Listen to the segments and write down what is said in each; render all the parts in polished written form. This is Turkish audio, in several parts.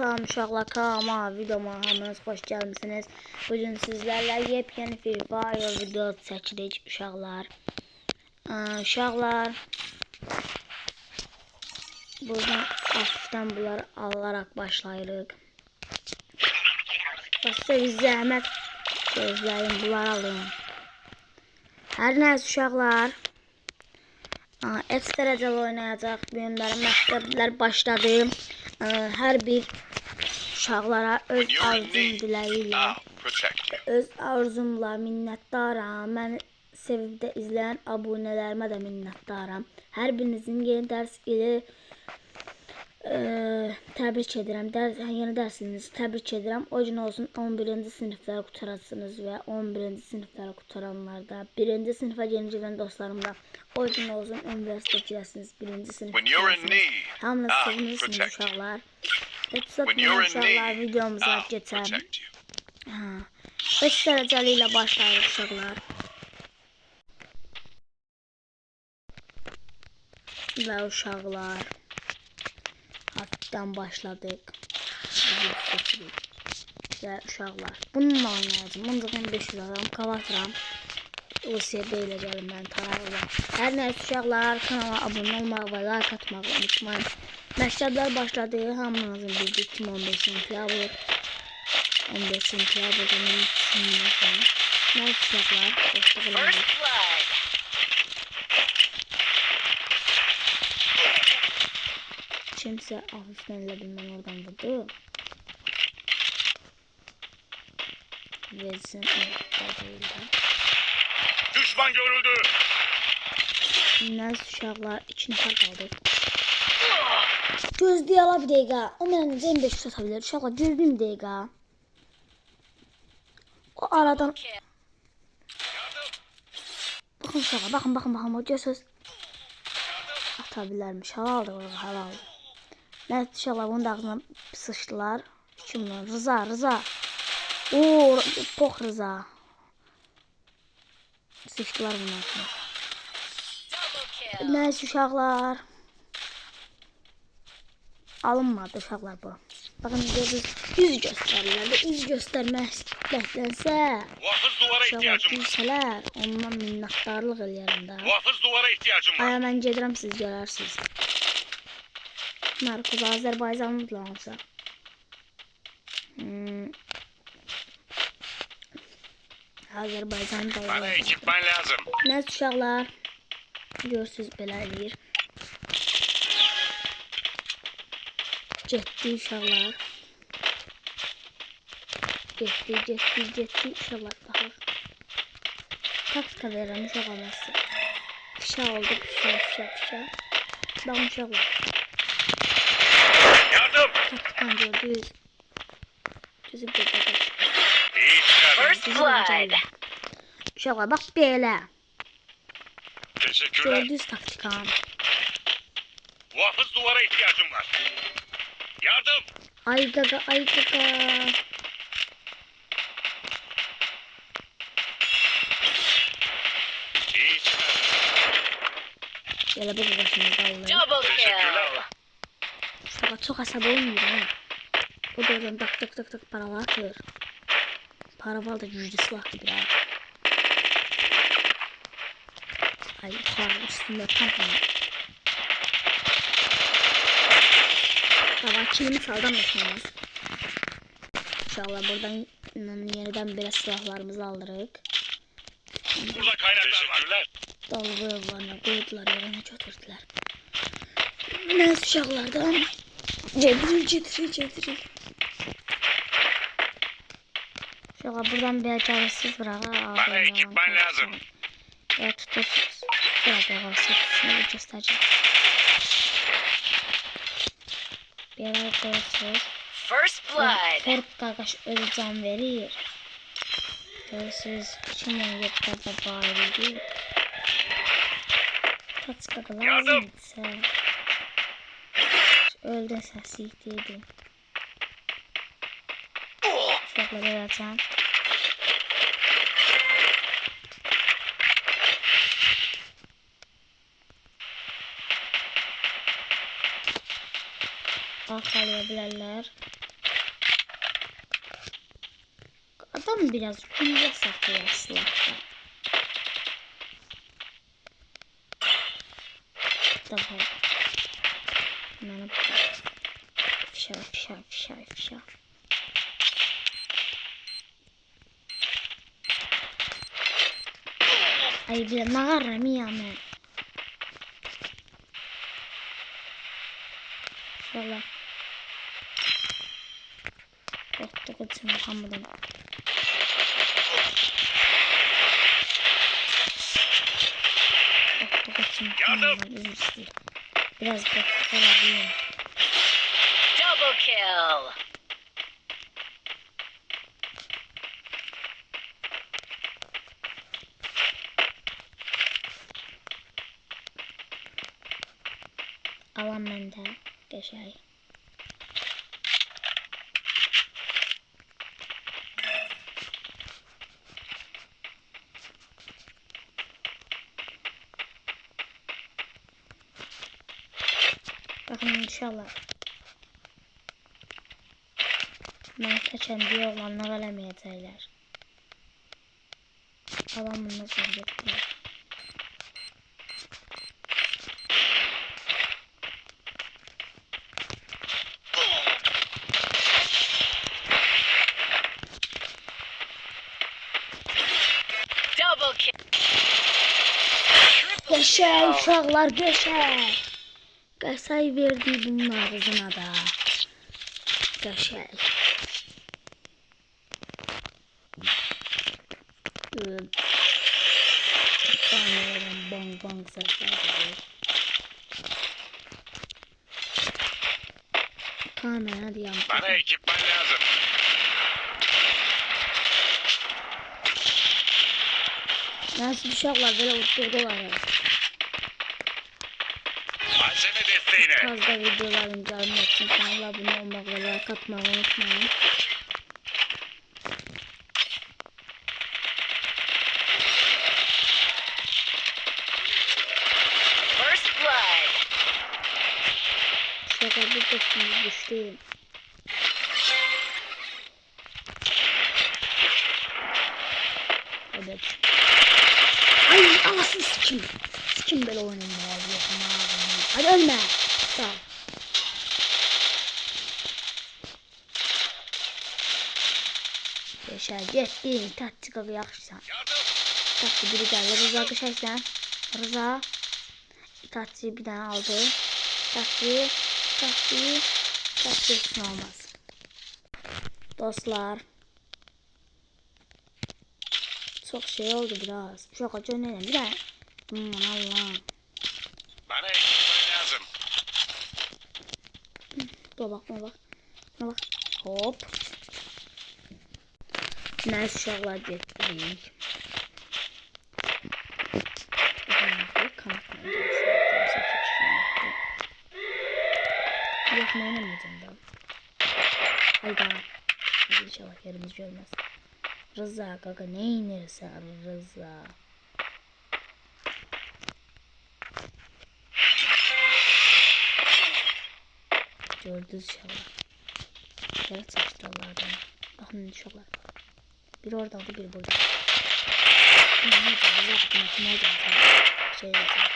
Salam uşaqlar, kanalıma, videoma hamınız xoş gəlmisiniz. Bugün sizlərlə yepyeni Free Fire video çəkirik uşaqlar. Uşaqlar, buradan hafifdən bunları alarak başlayırıq. Size bir zəhmət gözləyin, bunları alın. Hər nəsə uşaqlar, ekstra dərəcəli oynayacaq. Bugünlərin məktəblər başladı. Hər bir uşaqlara öz arzum diləyilə, öz arzumla minnətdaram. Məni sevib də izləyən abunələrimə də minnətdaram. Hər birinizin yeni dərs ili təbrik edirəm. Yeni dərsinizi təbrik edirəm. O gün olsun 11-ci sinifləri qutarasınız və 11-ci sinifləri qutaranlar da, 1-ci sinifə yeni gələn dostlarım da o gün olsun universitet girəsiniz, 1-ci sinifə girəsiniz. Hamınız sevinirsiniz uşaqlar. Heç satmayın uşaqlar, videomuza geçelim. Beş dərəcəli ilə başlayırıq uşaqlar. Və uşaqlar, hafifdən başladık. Və uşaqlar, bununla oynayacağım. Bundan 500 adam kavatıram. USB ilə gəlin mən tarayla. Hər nəysə uşaqlar, kanala abunə olmağı və like atmağı unutmayın. Məktəblər başladı. Hamınızın bildiyi kimi 15 sentyabr. 15 sentyabr nə uşaqlar, dostluq elədik. Kimsə hafifdən elə bilmən oradan vurdu. Vezin düşman görüldü. Nəz uşaqlar 2 nəfər qaldı. Gözlüyə ala bir dəqiqə. O mənə necə 5 sata bilər? Uşaqlar gözlüyüm bir dəqiqə. O aradan baxın uşaqlar, baxın o görsüz ata bilərmiş. Halaldır o, halaldır. Nəz uşaqlar bunun da ağzına sıçdılar. Kimlə? Rıza. Oo, pox Rıza. Sıçdılar bunun ağzına. Nəz uşaqlar. Alınmadı uşaqlar bu. Baxın yüz göstərirlər. Yüz göstərməkdənsə uşaqlar gülsələr, ondan minnətdarlıq eləyərəm də. Muhafız duvara ihtiyacım var. Aya mən gedirəm, siz gələrsiniz. Narkoz Azərbaycanlıdırlarsa. Azərbaycan da. Bana ekipman lazım. Nəz uşaqlar. Görsüz belə eləyir. Getdi uşaqlar. Getdi uşaqlar baxır. Taktika verirəm uşaqlar. Fişa oldu, fişa. Baxın uşaqlar. Yardım. Taktikan gördünüz. Düzüb gedəcək. First blood. Uşaqlar bax belə. Teşekkürler. Gördünüz taktikan. Muhafız duvara ihtiyacım var. Yardım. Ay gaga. Elə bu başını qalır. Double kill. Uşaqlar çox əsəb olmuyor ha. O da oradan tık paralar atır. Paraval da güclü silahdır biraz. Ay yukarı üstünde kampanya. Tamam, kilimi saldırmıyorsunuz. İnşallah buradan yeniden biraz silahlarımızı aldırırıq. Burada kaynaklar var. Dalga yollarına koydular, yerine götürdüler. Ne uşaqlardan getiril. Uşaqlar buradan bir acayipsiz bırağa. Bana ekipman lazım. Ya tutursunuz. Biraz yavaşsınız, göstereceğim. Bir ara koyuyorsunuz. First blood. Kork kardeş özü can verir. Görürsünüz. 2017'de bağırıydı. Kaç kadar lazımsa. Öldü sesi gittiydi. Uşaqlar vereceğim. Arkalaya bilərlər. Bakalım biraz güncel saklıyor silahta. Tamam. Bana fişa. Ay bir mağaram ya men. Valla. Otto kaçın Muhammed'in. Otto kaçın Muhammed'in üzüldü. Biraz bakıyorum. Double kill. Alan bende. Geçer. Bakın inşallah. Ben kaçan diye olanlar alameyecekler. Alan bunu nasıl yapıyor? Double kill. Geçer uşaklar geçer. Qəsay verdi bunun ağzına da. Geçer. Bang sesler geliyor. Kamera diyen. Bana ekipman lazım. Nasıl uşaklar böyle oturdular ya. Malzeme desteğine. Fazla videoların gelmesi için kanala abone olmak ve like atmayı unutmayın. First blood. Şaka bir dostumuz düştü. Evet. Ay anasını sikim. Sikim böyle oynayayım ya. Hadi ölme. Sağ ol. Yaşar getdi. Taktikalı yaxşısan. Yardım. Taktı biri geldi. Rıza kışaysan. Rıza. Taktıyı bir tane aldı. Taktıyı olmaz. Dostlar. Çok şey oldu biraz. Çok acı önerim. Bir de. Aman Allah'ım. Bana ekipman lazım. Dur bak. Hop. Neyse uşaqlar getdik. Yakma oynamayacağım da. Hayda. Hadi inşallah yerimiz görmez. Rıza kaka ne inersen Rıza. Gördünüz inşallah. Gerek çalıştırırlardan. Bakın inşallah. Bir orada aldı bir burada. Ne olacak? Ne olacak? Şey olacak.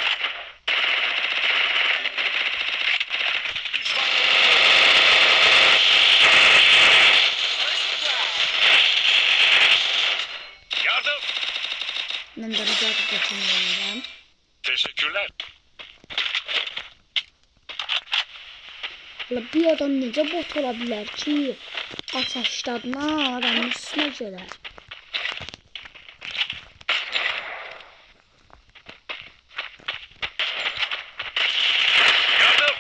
Yardım. Ben de Rıza kaçınıyorum. Teşekkürler. Bir adam nece bot olabilir ki? Ateşladın adamın üstüne gelir. Yardım.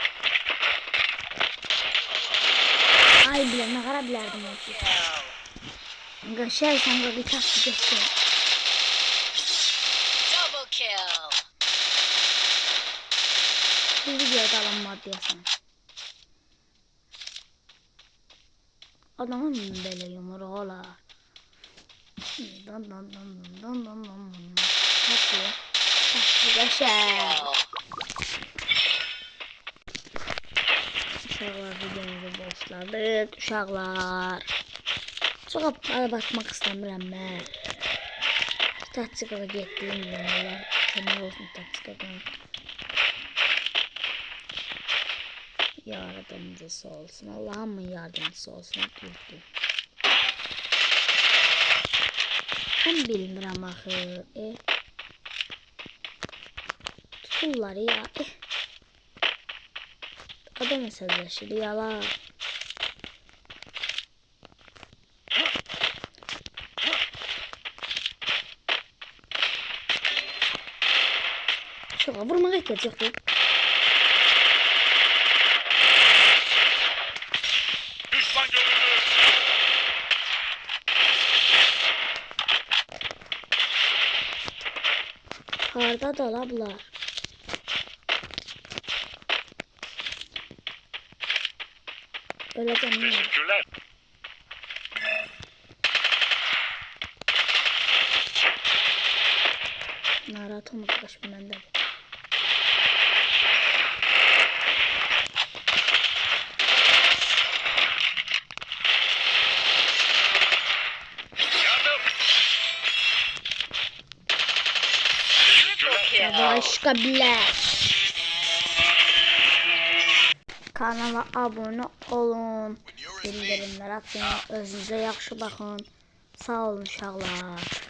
Ay bile ne kadar bilerdim o. Şey sen de bir taksi geçsin. Double kill. Bu videoda alanma diyorsan. Adamın böyle yumruğu olar. Dan. Taksi geçer. Uşaqlar videomuzu başladık. Uşaqlar. Çok bakmak istəmirəm mən. Taktikaya getdiyim zaman kömək olsun taktikadan. Yardımcısı olsun. Allah'ımın yardımcısı olsun. Düzdür. Ben bilmirəm axı. Tuturlar ya. Adam məsələşir yala. Çok vurmağa ehtiyac yoxdur. Düşman görüldü. Harda da olablar. Öleceğim ya. Teşekkürler. Narahat olma arkadaşım benden. Yardım. Triple Teşekkürler. kill. Başka bile. Kanala abone olun. Bildirimler atın. Özünüze yaxşı baxın. Sağ olun uşaqlar.